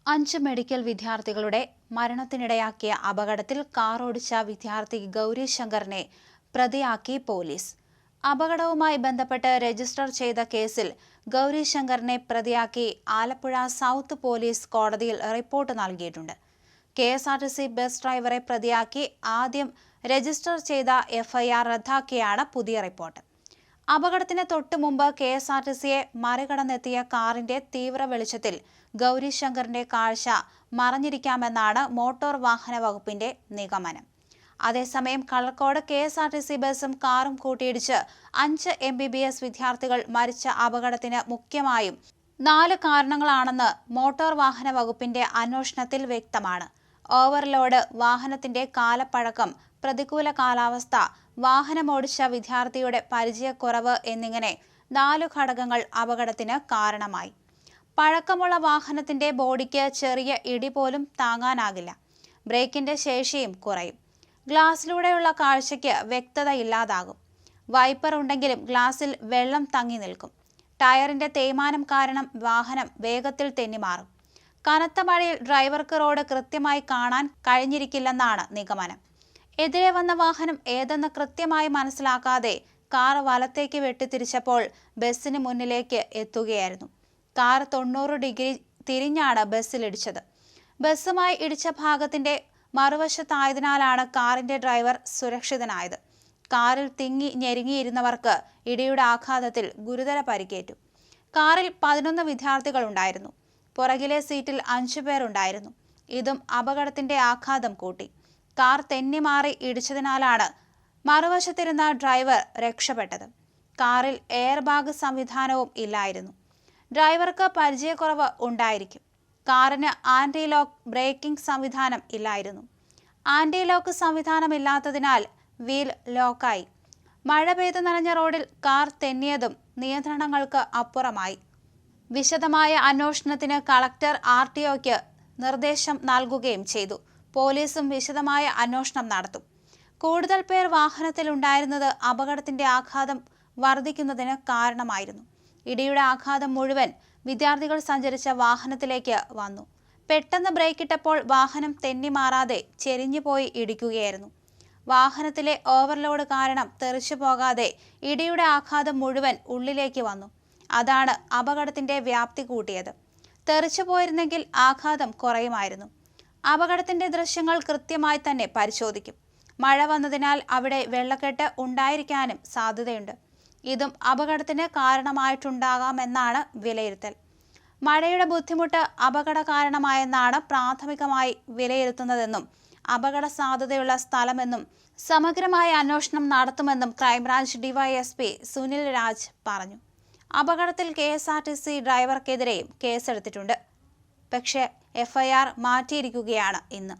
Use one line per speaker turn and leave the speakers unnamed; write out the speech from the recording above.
5 medical വിദ്യാർത്ഥികളുടെ മരണത്തിനിടയാക്കിയ അപകടത്തിൽ car ഓടിച്ച വിദ്യാർത്ഥി ഗൗരി ശങ്കറിനെ പ്രതിയാക്കി പോലീസ്. അപകടവുമായി ബന്ധപ്പെട്ട് രജിസ്റ്റർ ചെയ്ത കേസിൽ ഗൗരി ശങ്കറിനെ പ്രതിയാക്കി ആലപ്പുഴ സൗത്ത് പോലീസ് കോടതിയിൽ റിപ്പോർട്ട് നൽകിയിട്ടുണ്ട്. കെഎസ്ആർടിസി ബസ് ഡ്രൈവറെ പ്രതിയാക്കി ആദ്യം രജിസ്റ്റർ ചെയ്ത എഫ്ഐആർ റദ്ദാക്കിയാണ് പുതിയ റിപ്പോർട്ട്. അപകടത്തിന് തൊട്ടുമുമ്പ് കെഎസ്ആർടിസിയെ മറികടന്നെത്തിയ കാറിന്റെ തീവ്ര വെളിച്ചത്തിൽ ഗൗരി ശങ്കറിന്റെ കാഴ്ച മറഞ്ഞിരിക്കാമെന്നാണ് മോട്ടോർ വാഹന വകുപ്പിന്റെ നിഗമനം. അതേസമയം കള്ളക്കോട് കെഎസ്ആർടിസി ബസും കാറും കൂട്ടിയിടിച്ച് 5 MBBS വിദ്യാർത്ഥികൾ മരിച്ച അപകടത്തിന് മുഖ്യമായും 4 കാരണങ്ങളാണെന്ന് മോട്ടോർ വാഹന വകുപ്പിന്റെ അന്വേഷണത്തിൽ വ്യക്തമാണ്. ഓവർലോഡ്, വാഹനത്തിന്റെ കാലപ്പഴക്കം, പ്രതികൂല കാലാവസ്ഥ, വാഹനമോടിച്ച വിദ്യാർത്ഥിയുടെ പരിചയക്കുറവ് എന്നിങ്ങനെ 4 ഘടകങ്ങൾ അപകടത്തിന് കാരണമായി. പഴക്കമുള്ള വാഹനത്തിന്റെ ബോഡിക്ക് ചെറിയ ഇടി പോലും താങ്ങാനാകില്ല. ബ്രേക്കിന്റെ ശേഷിയും കുറയും. ഗ്ലാസിലൂടെയുള്ള കാഴ്ചയ്ക്ക് വ്യക്തത ഇല്ലാതാകും. വൈപ്പർ ഉണ്ടെങ്കിലും ഗ്ലാസിൽ വെള്ളം തങ്ങി നിൽക്കും. ടയറിന്റെ തേയ്മാനം കാരണം വാഹനം വേഗത്തിൽ തെന്നിമാറും. കനത്ത മഴയിൽ ഡ്രൈവർക്ക് റോഡ് കൃത്യമായി കാണാൻ കഴിഞ്ഞിരിക്കില്ലെന്നാണ് നിഗമനം. എതിരെ വന്ന വാഹനം ഏതെന്ന് കൃത്യമായി മനസ്സിലാക്കാതെ കാർ വലത്തേക്ക് വെട്ടിത്തിരിച്ചപ്പോൾ ബസ്സിന് മുന്നിലേക്ക് എത്തുകയായിരുന്നു. Car 90 degree തിരിഞ്ഞാണ് ബസ്സിലിടിച്ചത്. ബസ്സുമായി ഇടിച്ച ഭാഗത്തിന്റെ മറുവശത്തായതിനാലാണ് കാറിന്റെ ഡ്രൈവർ സുരക്ഷിതനായത്. കാറിൽ തിങ്ങി ഞെരുങ്ങിയിരുന്നവർക്ക് ഇടിയുടെ ആഘാതത്തിൽ ഗുരുതര പരിക്കേറ്റു. കാറിൽ 11 വിദ്യാർത്ഥികൾ ഉണ്ടായിരുന്നു. പുറകിലെ സീറ്റിൽ 5 പേർ ഉണ്ടായിരുന്നു. ഇതും അപകടത്തിന്റെ ആഘാതം കൂട്ടി. കാർ തെന്നിമാറി ഇടിച്ചതിനാലാണ് മറുവശത്തിരുന്ന ഡ്രൈവർ രക്ഷപ്പെട്ടത്. കാറിൽ എയർ ബാഗ് സംവിധാനവും ഇല്ലായിരുന്നു. ഡ്രൈവർക്ക് പരിചയക്കുറവ് ഉണ്ടായിരിക്കും. കാറിന് ആന്റി ലോക്ക് ബ്രേക്കിംഗ് സംവിധാനം ഇല്ലായിരുന്നു. ആന്റി ലോക്ക് സംവിധാനമില്ലാത്തതിനാൽ വീൽ ലോക്കായി. മഴ പെയ്തു നനഞ്ഞ റോഡിൽ കാർ തെന്നിയതും നിയന്ത്രണങ്ങൾക്ക് അപ്പുറമായി. വിശദമായ അന്വേഷണത്തിന് കളക്ടർ RTOയ്ക്ക് നിർദ്ദേശം നൽകുകയും ചെയ്തു. പോലീസും വിശദമായ അന്വേഷണം നടത്തും. കൂടുതൽ പേർ വാഹനത്തിലുണ്ടായിരുന്നത് അപകടത്തിന്റെ ആഘാതം വർദ്ധിക്കുന്നതിന് കാരണമായിരുന്നു. ഇടിയുടെ ആഘാതം മുഴുവൻ വിദ്യാർത്ഥികൾ സഞ്ചരിച്ച വാഹനത്തിലേക്ക് വന്നു. പെട്ടെന്ന് ബ്രേക്കിട്ടപ്പോൾ വാഹനം തെന്നിമാറാതെ ചെരിഞ്ഞുപോയി ഇടിക്കുകയായിരുന്നു. വാഹനത്തിലെ ഓവർലോഡ് കാരണം തെറിച്ചു പോകാതെ ഇടിയുടെ ആഘാതം മുഴുവൻ ഉള്ളിലേക്ക് വന്നു. അതാണ് അപകടത്തിന്റെ വ്യാപ്തി കൂട്ടിയത്. തെറിച്ചു പോയിരുന്നെങ്കിൽ ആഘാതം കുറയുമായിരുന്നു. അപകടത്തിന്റെ ദൃശ്യങ്ങൾ കൃത്യമായി തന്നെ പരിശോധിക്കും. മഴ വന്നതിനാൽ അവിടെ വെള്ളക്കെട്ട് ഉണ്ടായിരിക്കാനും സാധ്യതയുണ്ട്. ഇതും അപകടത്തിന് കാരണമായിട്ടുണ്ടാകാമെന്നാണ് വിലയിരുത്തൽ. മഴയുടെ ബുദ്ധിമുട്ട് അപകട കാരണമായെന്നാണ് പ്രാഥമികമായി വിലയിരുത്തുന്നതെന്നും അപകട സാധ്യതയുള്ള സ്ഥലമെന്നും സമഗ്രമായ അന്വേഷണം നടത്തുമെന്നും ക്രൈംബ്രാഞ്ച് DYSP സുനിൽ രാജ് പറഞ്ഞു. അപകടത്തിൽ KSRTC ഡ്രൈവർക്കെതിരെയും കേസെടുത്തിട്ടുണ്ട്. പക്ഷേ FIR മാറ്റിയിരിക്കുകയാണ് ഇന്ന്.